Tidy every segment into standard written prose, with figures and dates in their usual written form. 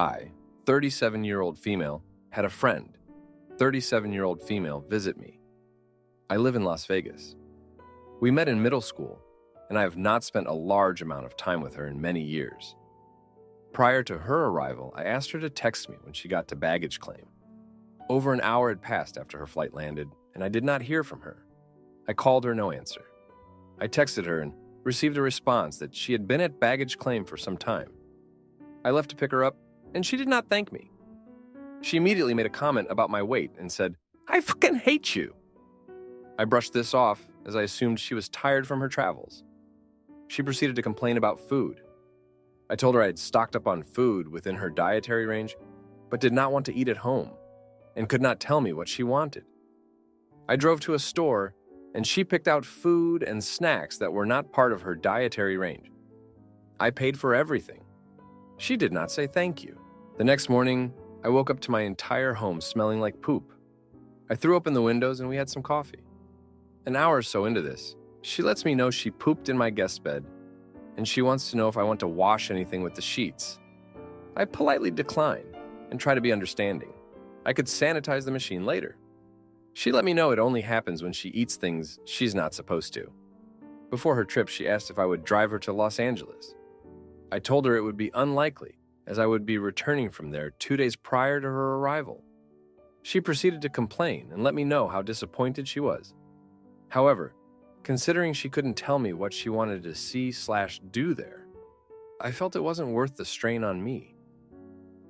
I, 37-year-old female, had a friend, 37-year-old female, visit me. I live in Las Vegas. We met in middle school, and I have not spent a large amount of time with her in many years. Prior to her arrival, I asked her to text me when she got to baggage claim. Over an hour had passed after her flight landed, and I did not hear from her. I called her, no answer. I texted her and received a response that she had been at baggage claim for some time. I left to pick her up, and she did not thank me. She immediately made a comment about my weight and said, "I fucking hate you." I brushed this off as I assumed she was tired from her travels. She proceeded to complain about food. I told her I had stocked up on food within her dietary range, but did not want to eat at home and could not tell me what she wanted. I drove to a store and she picked out food and snacks that were not part of her dietary range. I paid for everything. She did not say thank you. The next morning, I woke up to my entire home smelling like poop. I threw open the windows and we had some coffee. An hour or so into this, she lets me know she pooped in my guest bed and she wants to know if I want to wash anything with the sheets. I politely decline and try to be understanding. I could sanitize the machine later. She let me know it only happens when she eats things she's not supposed to. Before her trip, she asked if I would drive her to Los Angeles. I told her it would be unlikely, as I would be returning from there 2 days prior to her arrival. She proceeded to complain and let me know how disappointed she was. However, considering she couldn't tell me what she wanted to see/do there, I felt it wasn't worth the strain on me.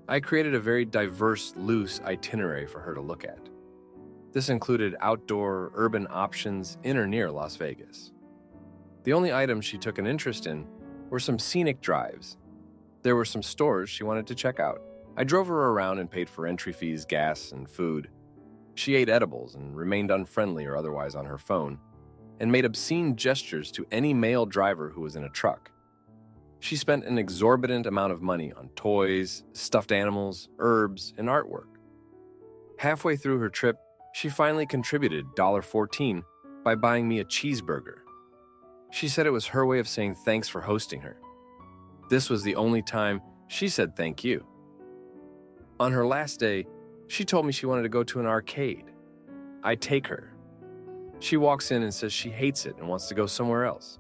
I created a very diverse, loose itinerary for her to look at. This included outdoor, urban options in or near Las Vegas. The only items she took an interest in were some scenic drives. There were some stores she wanted to check out. I drove her around and paid for entry fees, gas, and food. She ate edibles and remained unfriendly or otherwise on her phone, and made obscene gestures to any male driver who was in a truck. She spent an exorbitant amount of money on toys, stuffed animals, herbs, and artwork. Halfway through her trip, she finally contributed $14 by buying me a cheeseburger. She said it was her way of saying thanks for hosting her. This was the only time she said thank you. On her last day, she told me she wanted to go to an arcade. I take her. She walks in and says she hates it and wants to go somewhere else.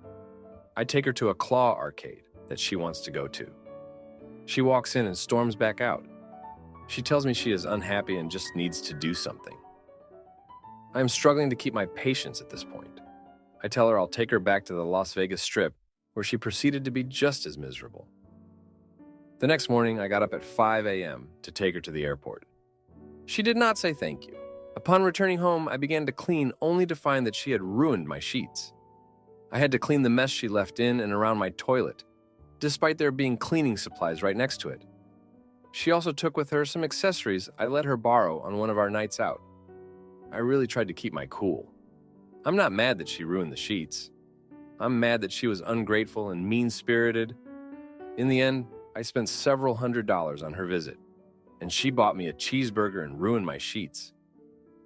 I take her to a claw arcade that she wants to go to. She walks in and storms back out. She tells me she is unhappy and just needs to do something. I am struggling to keep my patience at this point. I tell her I'll take her back to the Las Vegas Strip, where she proceeded to be just as miserable. The next morning, I got up at 5 a.m. to take her to the airport. She did not say thank you. Upon returning home, I began to clean only to find that she had ruined my sheets. I had to clean the mess she left in and around my toilet, despite there being cleaning supplies right next to it. She also took with her some accessories I let her borrow on one of our nights out. I really tried to keep my cool. I'm not mad that she ruined the sheets. I'm mad that she was ungrateful and mean-spirited. In the end, I spent several $100s on her visit, and she bought me a cheeseburger and ruined my sheets.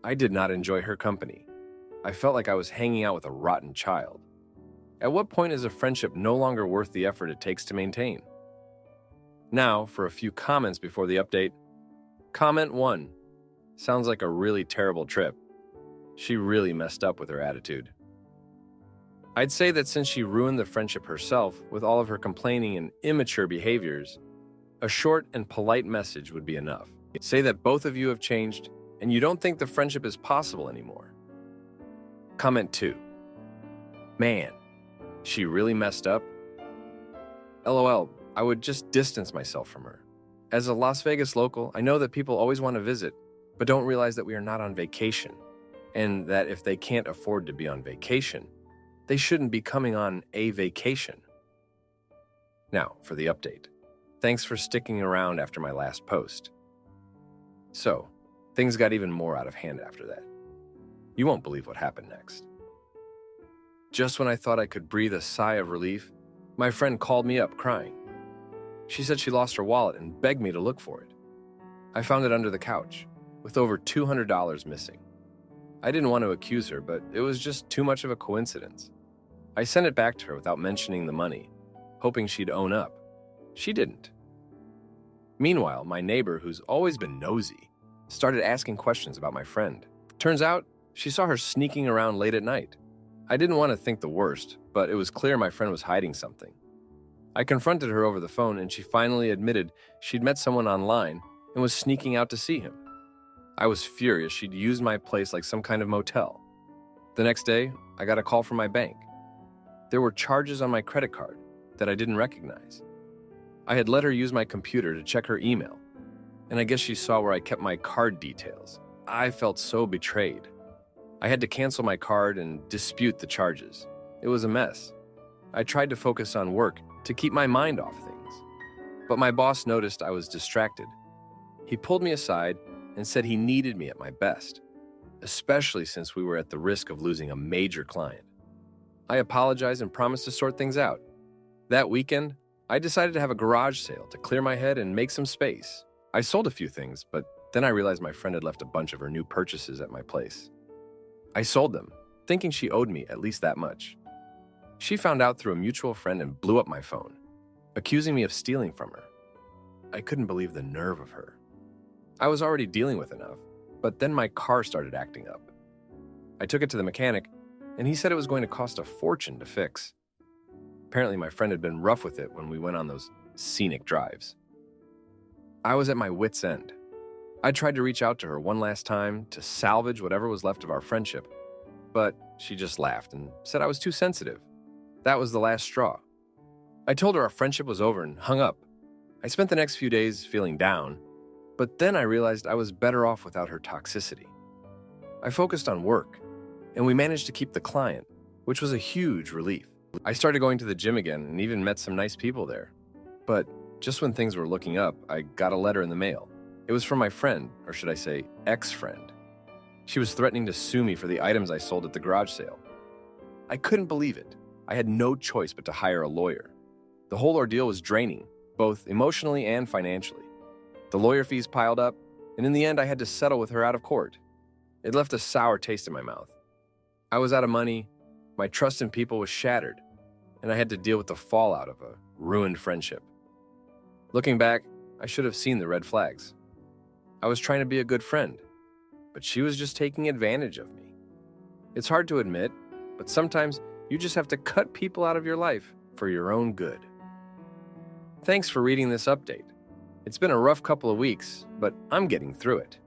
I did not enjoy her company. I felt like I was hanging out with a rotten child. At what point is a friendship no longer worth the effort it takes to maintain? Now, for a few comments before the update. Comment 1. Sounds like a really terrible trip. She really messed up with her attitude. I'd say that since she ruined the friendship herself with all of her complaining and immature behaviors, a short and polite message would be enough. Say that both of you have changed and you don't think the friendship is possible anymore. Comment 2. Man, she really messed up? LOL, I would just distance myself from her. As a Las Vegas local, I know that people always want to visit, but don't realize that we are not on vacation, and that if they can't afford to be on vacation, they shouldn't be coming on a vacation. Now, for the update. Thanks for sticking around after my last post. So, things got even more out of hand after that. You won't believe what happened next. Just when I thought I could breathe a sigh of relief, my friend called me up crying. She said she lost her wallet and begged me to look for it. I found it under the couch, with over $200 missing. I didn't want to accuse her, but it was just too much of a coincidence. I sent it back to her without mentioning the money, hoping she'd own up. She didn't. Meanwhile, my neighbor, who's always been nosy, started asking questions about my friend. Turns out, she saw her sneaking around late at night. I didn't want to think the worst, but it was clear my friend was hiding something. I confronted her over the phone, and she finally admitted she'd met someone online and was sneaking out to see him. I was furious she'd used my place like some kind of motel. The next day, I got a call from my bank. There were charges on my credit card that I didn't recognize. I had let her use my computer to check her email, and I guess she saw where I kept my card details. I felt so betrayed. I had to cancel my card and dispute the charges. It was a mess. I tried to focus on work to keep my mind off things, but my boss noticed I was distracted. He pulled me aside and said he needed me at my best, especially since we were at the risk of losing a major client. I apologized and promised to sort things out. That weekend, I decided to have a garage sale to clear my head and make some space. I sold a few things, but then I realized my friend had left a bunch of her new purchases at my place. I sold them, thinking she owed me at least that much. She found out through a mutual friend and blew up my phone, accusing me of stealing from her. I couldn't believe the nerve of her. I was already dealing with enough, but then my car started acting up. I took it to the mechanic, and he said it was going to cost a fortune to fix. Apparently, my friend had been rough with it when we went on those scenic drives. I was at my wit's end. I tried to reach out to her one last time to salvage whatever was left of our friendship, but she just laughed and said I was too sensitive. That was the last straw. I told her our friendship was over and hung up. I spent the next few days feeling down, but then I realized I was better off without her toxicity. I focused on work, and we managed to keep the client, which was a huge relief. I started going to the gym again and even met some nice people there. But just when things were looking up, I got a letter in the mail. It was from my friend, or should I say, ex-friend. She was threatening to sue me for the items I sold at the garage sale. I couldn't believe it. I had no choice but to hire a lawyer. The whole ordeal was draining, both emotionally and financially. The lawyer fees piled up, and in the end I had to settle with her out of court. It left a sour taste in my mouth. I was out of money, my trust in people was shattered, and I had to deal with the fallout of a ruined friendship. Looking back, I should have seen the red flags. I was trying to be a good friend, but she was just taking advantage of me. It's hard to admit, but sometimes you just have to cut people out of your life for your own good. Thanks for reading this update. It's been a rough couple of weeks, but I'm getting through it.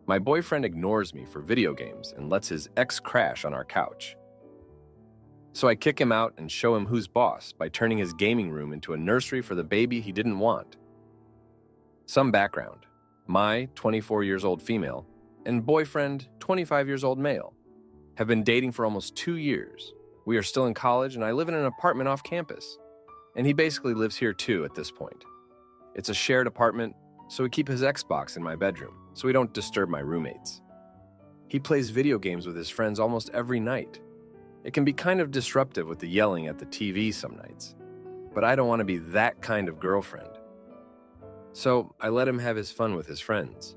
My boyfriend ignores me for video games and lets his ex crash on our couch. So I kick him out and show him who's boss by turning his gaming room into a nursery for the baby he didn't want. Some background. My 24 years old female and boyfriend 25 years old male have been dating for almost 2 years. We are still in college and I live in an apartment off campus. And he basically lives here too at this point. It's a shared apartment, so we keep his Xbox in my bedroom so we don't disturb my roommates. He plays video games with his friends almost every night. It can be kind of disruptive with the yelling at the TV some nights, but I don't want to be that kind of girlfriend. So I let him have his fun with his friends.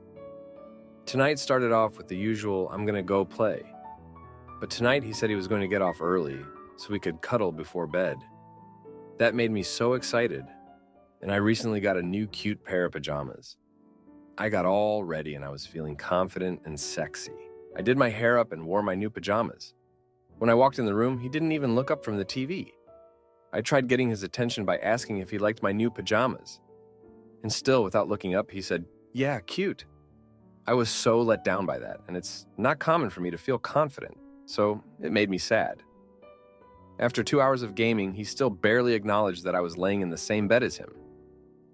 Tonight started off with the usual, I'm gonna go play. But tonight he said he was going to get off early so we could cuddle before bed. That made me so excited, and I recently got a new cute pair of pajamas. I got all ready and I was feeling confident and sexy. I did my hair up and wore my new pajamas. When I walked in the room, he didn't even look up from the TV. I tried getting his attention by asking if he liked my new pajamas. And still, without looking up, he said, "Yeah, cute." I was so let down by that, and it's not common for me to feel confident, so it made me sad. After 2 hours of gaming, he still barely acknowledged that I was laying in the same bed as him.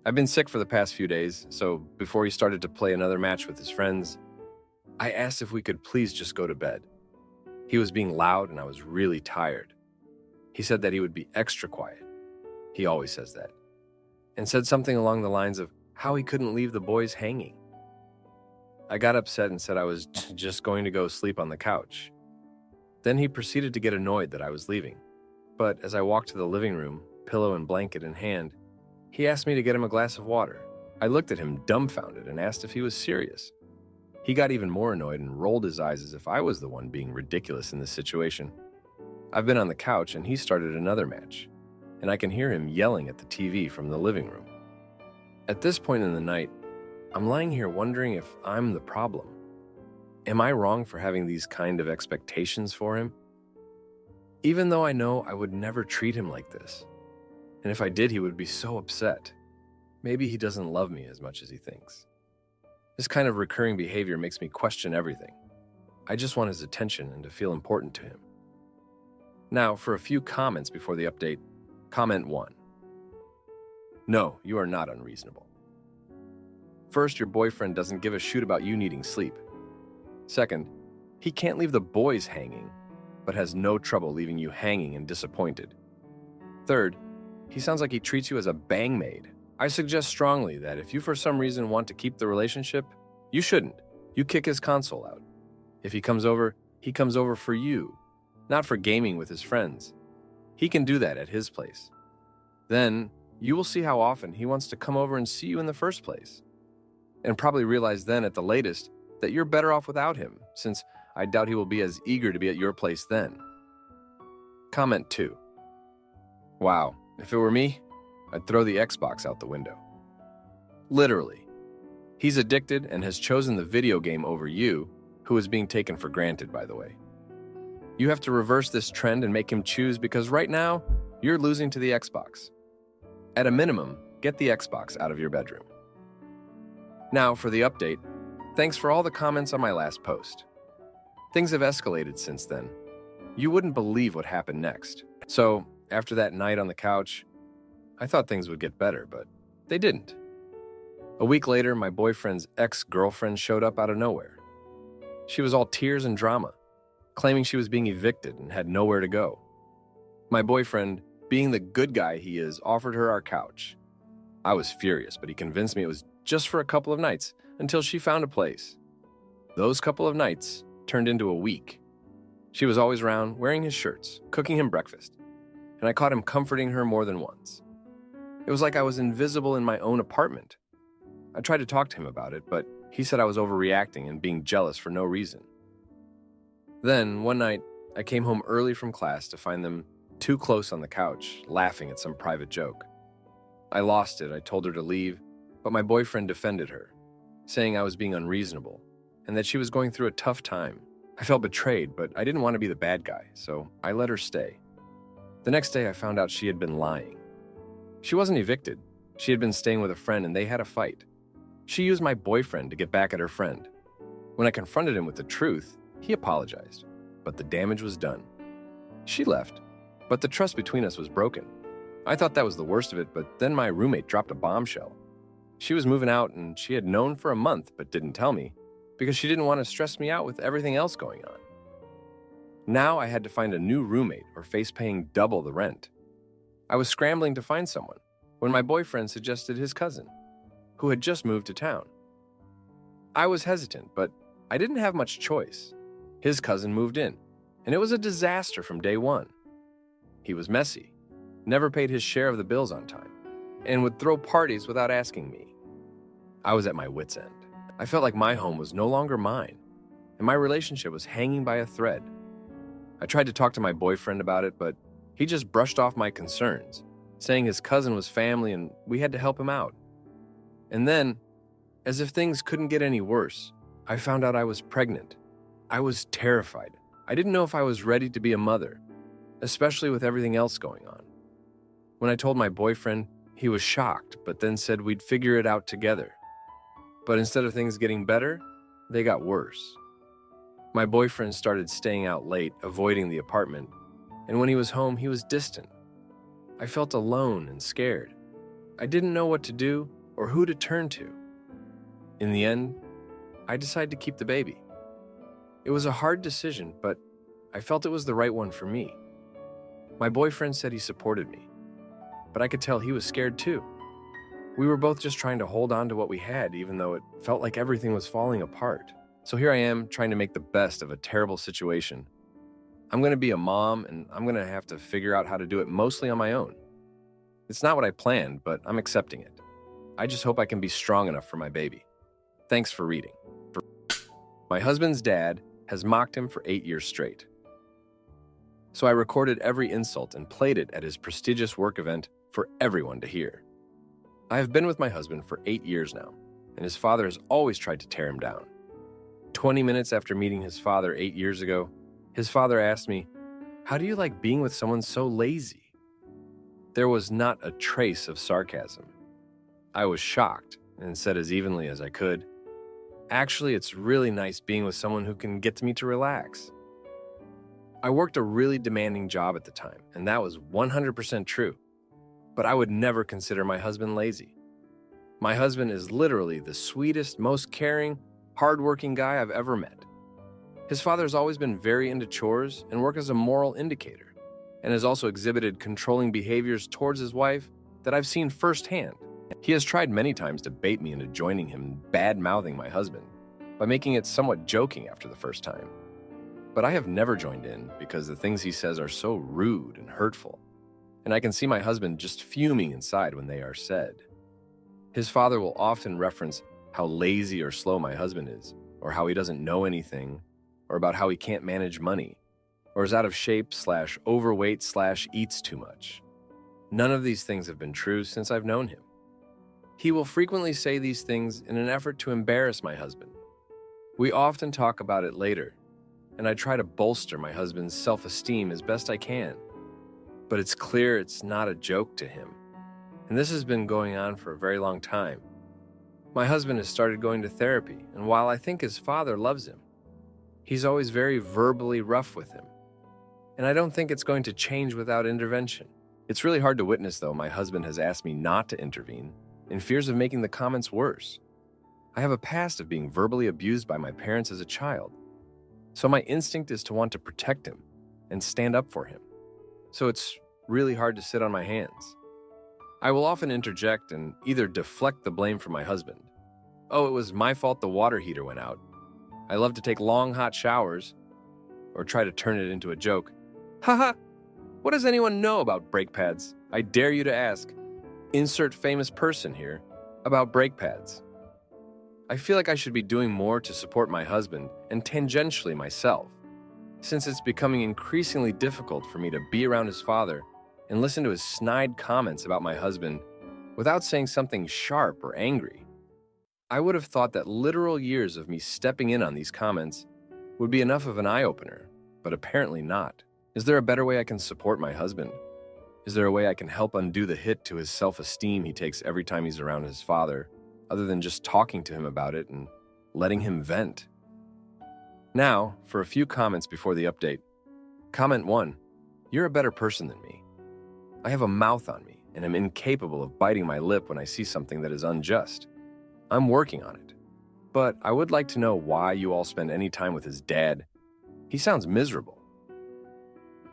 I've been sick for the past few days, so before he started to play another match with his friends, I asked if we could please just go to bed. He was being loud and I was really tired. He said that he would be extra quiet. He always says that. And said something along the lines of how he couldn't leave the boys hanging. I got upset and said I was just going to go sleep on the couch. Then he proceeded to get annoyed that I was leaving. But as I walked to the living room, pillow and blanket in hand, he asked me to get him a glass of water. I looked at him dumbfounded and asked if he was serious. He got even more annoyed and rolled his eyes as if I was the one being ridiculous in this situation. I've been on the couch and he started another match, and I can hear him yelling at the TV from the living room. At this point in the night, I'm lying here wondering if I'm the problem. Am I wrong for having these kind of expectations for him? Even though I know I would never treat him like this. And if I did, he would be so upset. Maybe he doesn't love me as much as he thinks. This kind of recurring behavior makes me question everything. I just want his attention and to feel important to him. Now, for a few comments before the update. Comment 1. No, you are not unreasonable. First, your boyfriend doesn't give a shoot about you needing sleep. Second, he can't leave the boys hanging, but has no trouble leaving you hanging and disappointed. Third, he sounds like he treats you as a bang maid. I suggest strongly that if you for some reason want to keep the relationship, you shouldn't. You kick his console out. If he comes over for you, not for gaming with his friends. He can do that at his place. Then, you will see how often he wants to come over and see you in the first place. And probably realize then at the latest that you're better off without him, since I doubt he will be as eager to be at your place then. Comment 2. Wow, if it were me, I'd throw the Xbox out the window. Literally. He's addicted and has chosen the video game over you, who is being taken for granted, by the way. You have to reverse this trend and make him choose because right now, you're losing to the Xbox. At a minimum, get the Xbox out of your bedroom. Now for the update. Thanks for all the comments on my last post. Things have escalated since then. You wouldn't believe what happened next. So, after that night on the couch, I thought things would get better, but they didn't. A week later, my boyfriend's ex-girlfriend showed up out of nowhere. She was all tears and drama, claiming she was being evicted and had nowhere to go. My boyfriend, being the good guy he is, offered her our couch. I was furious, but he convinced me it was just for a couple of nights until she found a place. Those couple of nights turned into a week. She was always around, wearing his shirts, cooking him breakfast, and I caught him comforting her more than once. It was like I was invisible in my own apartment. I tried to talk to him about it, but he said I was overreacting and being jealous for no reason. Then, one night, I came home early from class to find them too close on the couch, laughing at some private joke. I lost it. I told her to leave, but my boyfriend defended her, saying I was being unreasonable and that she was going through a tough time. I felt betrayed, but I didn't want to be the bad guy, so I let her stay. The next day, I found out she had been lying. She wasn't evicted. She had been staying with a friend and they had a fight. She used my boyfriend to get back at her friend. When I confronted him with the truth, he apologized, but the damage was done. She left, but the trust between us was broken. I thought that was the worst of it, but then my roommate dropped a bombshell. She was moving out and she had known for a month but didn't tell me because she didn't want to stress me out with everything else going on. Now I had to find a new roommate or face paying double the rent. I was scrambling to find someone when my boyfriend suggested his cousin, who had just moved to town. I was hesitant, but I didn't have much choice. His cousin moved in, and it was a disaster from day one. He was messy, never paid his share of the bills on time, and would throw parties without asking me. I was at my wit's end. I felt like my home was no longer mine, and my relationship was hanging by a thread. I tried to talk to my boyfriend about it, but he just brushed off my concerns, saying his cousin was family and we had to help him out. And then, as if things couldn't get any worse, I found out I was pregnant. I was terrified. I didn't know if I was ready to be a mother, especially with everything else going on. When I told my boyfriend, he was shocked, but then said we'd figure it out together. But instead of things getting better, they got worse. My boyfriend started staying out late, avoiding the apartment, and when he was home, he was distant. I felt alone and scared. I didn't know what to do or who to turn to. In the end, I decided to keep the baby. It was a hard decision, but I felt it was the right one for me. My boyfriend said he supported me, but I could tell he was scared too. We were both just trying to hold on to what we had, even though it felt like everything was falling apart. So here I am, trying to make the best of a terrible situation. I'm going to be a mom, and I'm going to have to figure out how to do it mostly on my own. It's not what I planned, but I'm accepting it. I just hope I can be strong enough for my baby. Thanks for reading. My husband's dad has mocked him for 8 years straight. So I recorded every insult and played it at his prestigious work event for everyone to hear. I have been with my husband for 8 years now, and his father has always tried to tear him down. 20 minutes after meeting his father 8 years ago, his father asked me, "How do you like being with someone so lazy?" There was not a trace of sarcasm. I was shocked and said as evenly as I could, "Actually, it's really nice being with someone who can get me to relax." I worked a really demanding job at the time, and that was 100% true. But I would never consider my husband lazy. My husband is literally the sweetest, most caring, hardworking guy I've ever met. His father has always been very into chores and work as a moral indicator, and has also exhibited controlling behaviors towards his wife that I've seen firsthand. He has tried many times to bait me into joining him in bad-mouthing my husband by making it somewhat joking after the first time. But I have never joined in because the things he says are so rude and hurtful, and I can see my husband just fuming inside when they are said. His father will often reference how lazy or slow my husband is, or how he doesn't know anything, or about how he can't manage money, or is out of shape/overweight/eats too much. None of these things have been true since I've known him. He will frequently say these things in an effort to embarrass my husband. We often talk about it later, and I try to bolster my husband's self-esteem as best I can. But it's clear it's not a joke to him, and this has been going on for a very long time. My husband has started going to therapy, and while I think his father loves him, he's always very verbally rough with him. And I don't think it's going to change without intervention. It's really hard to witness, though. My husband has asked me not to intervene, in fears of making the comments worse. I have a past of being verbally abused by my parents as a child, so my instinct is to want to protect him and stand up for him. So it's really hard to sit on my hands. I will often interject and either deflect the blame from my husband. "Oh, it was my fault the water heater went out. I love to take long, hot showers," or try to turn it into a joke. "Haha, what does anyone know about brake pads? I dare you to ask. Insert famous person here about brake pads." I feel like I should be doing more to support my husband and tangentially myself, since it's becoming increasingly difficult for me to be around his father and listen to his snide comments about my husband without saying something sharp or angry. I would have thought that literal years of me stepping in on these comments would be enough of an eye-opener, but apparently not. Is there a better way I can support my husband? Is there a way I can help undo the hit to his self-esteem he takes every time he's around his father, other than just talking to him about it and letting him vent? Now, for a few comments before the update. Comment 1. You're a better person than me. I have a mouth on me and am incapable of biting my lip when I see something that is unjust. I'm working on it. But I would like to know why you all spend any time with his dad. He sounds miserable.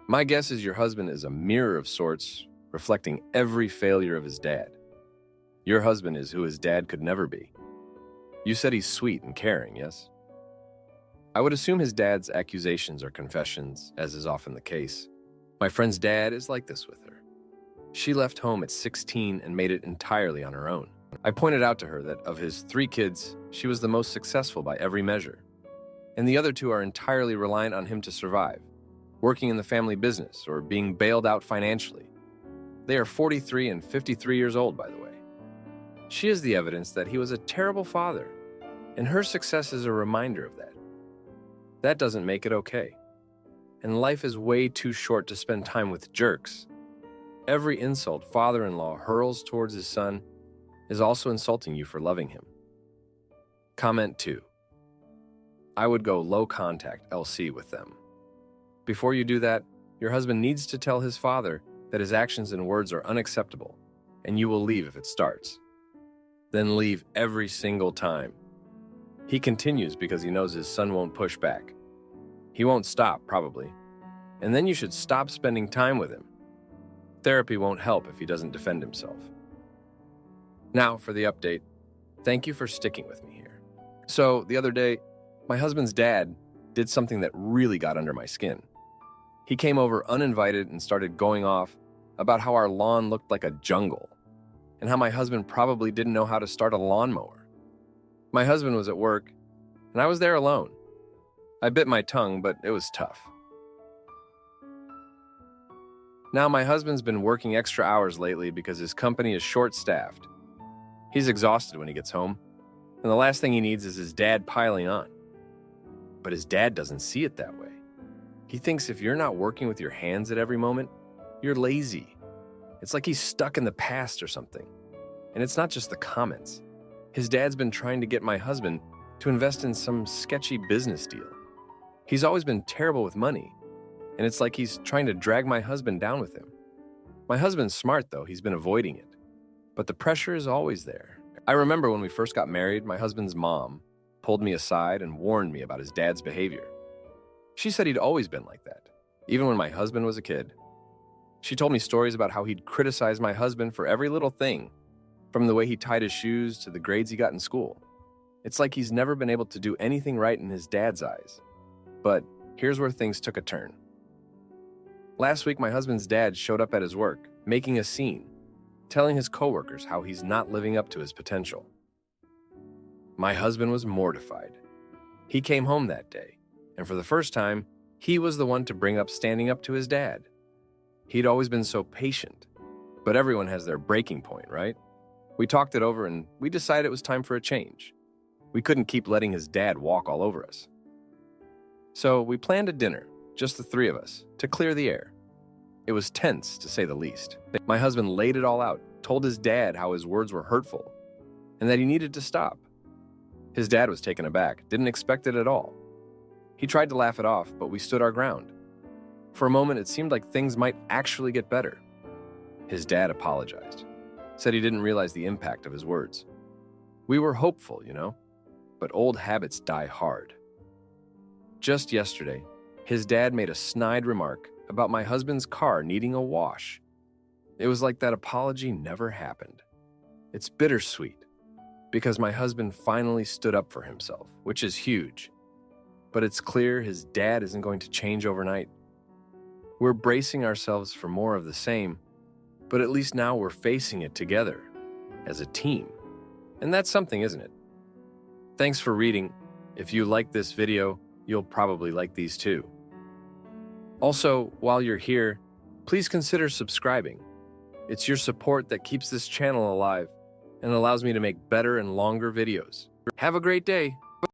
My guess is your husband is a mirror of sorts, reflecting every failure of his dad. Your husband is who his dad could never be. You said he's sweet and caring, yes? I would assume his dad's accusations are confessions, as is often the case. My friend's dad is like this with her. She left home at 16 and made it entirely on her own. I pointed out to her that of his 3 kids, she was the most successful by every measure, and the other 2 are entirely reliant on him to survive, working in the family business or being bailed out financially. They are 43 and 53 years old, by the way. She is the evidence that he was a terrible father, and her success is a reminder of that. That doesn't make it okay. And life is way too short to spend time with jerks. Every insult father-in-law hurls towards his son is also insulting you for loving him. Comment 2. I would go low contact LC with them. Before you do that, your husband needs to tell his father that his actions and words are unacceptable, and you will leave if it starts. Then leave every single time. He continues because he knows his son won't push back. He won't stop, probably. And then you should stop spending time with him. Therapy won't help if he doesn't defend himself. Now for the update. Thank you for sticking with me here. So, the other day, my husband's dad did something that really got under my skin. He came over uninvited and started going off about how our lawn looked like a jungle, and how my husband probably didn't know how to start a lawnmower. My husband was at work, and I was there alone. I bit my tongue, but it was tough. Now, my husband's been working extra hours lately because his company is short-staffed, He's exhausted when he gets home, and the last thing he needs is his dad piling on. But his dad doesn't see it that way. He thinks if you're not working with your hands at every moment, you're lazy. It's like he's stuck in the past or something. And it's not just the comments. His dad's been trying to get my husband to invest in some sketchy business deal. He's always been terrible with money, and it's like he's trying to drag my husband down with him. My husband's smart, though. He's been avoiding it. But the pressure is always there. I remember when we first got married, my husband's mom pulled me aside and warned me about his dad's behavior. She said he'd always been like that, even when my husband was a kid. She told me stories about how he'd criticize my husband for every little thing, from the way he tied his shoes to the grades he got in school. It's like he's never been able to do anything right in his dad's eyes. But here's where things took a turn. Last week, my husband's dad showed up at his work, making a scene, telling his coworkers how he's not living up to his potential. My husband was mortified. He came home that day, and for the first time, he was the one to bring up standing up to his dad. He'd always been so patient, but everyone has their breaking point, right? We talked it over and we decided it was time for a change. We couldn't keep letting his dad walk all over us. So we planned a dinner, just the three of us, to clear the air. It was tense, to say the least. My husband laid it all out, told his dad how his words were hurtful, and that he needed to stop. His dad was taken aback, didn't expect it at all. He tried to laugh it off, but we stood our ground. For a moment, it seemed like things might actually get better. His dad apologized, said he didn't realize the impact of his words. We were hopeful, but old habits die hard. Just yesterday, his dad made a snide remark about my husband's car needing a wash. It was like that apology never happened. It's bittersweet, because my husband finally stood up for himself, which is huge. But it's clear his dad isn't going to change overnight. We're bracing ourselves for more of the same, but at least now we're facing it together, as a team. And that's something, isn't it? Thanks for reading. If you like this video, you'll probably like these too. Also, while you're here, please consider subscribing. It's your support that keeps this channel alive and allows me to make better and longer videos. Have a great day.